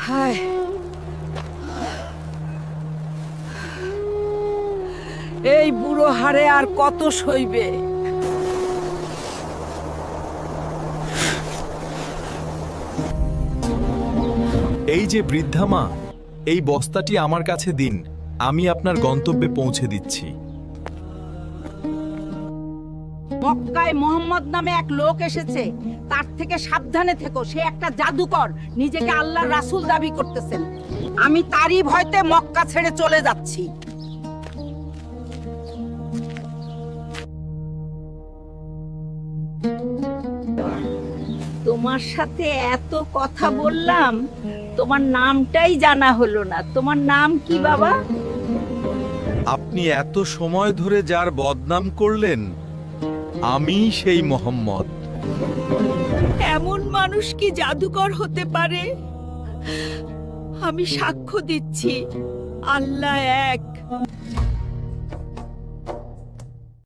হায়, এই বুড়ো হারে আর কত সইবে? এই যে বৃদ্ধা মা, এই বস্তাটি আমার কাছে দিন, আমি আপনার গন্তব্যে পৌঁছে দিচ্ছি। মক্কায় মোহাম্মদ নামে এক লোক এসেছে, তার থেকে সাবধানে থেকো। সে একটা জাদুকর, নিজেকে আল্লাহর রাসূল দাবি করতেছেন। আমি তারই ভয়তে মক্কা ছেড়ে চলে যাচ্ছি। তোমার সাথে এত কথা বললাম, তোমার নামটাই জানা হলো না। তোমার নাম কি বাবা? আপনি এত সময় ধরে যার বদনাম করলেন, আমি সেই মোহাম্মদ। এমন মানুষ কি জাদুকর হতে পারে? আমি সাক্ষ্য দিচ্ছি, আল্লাহ এক।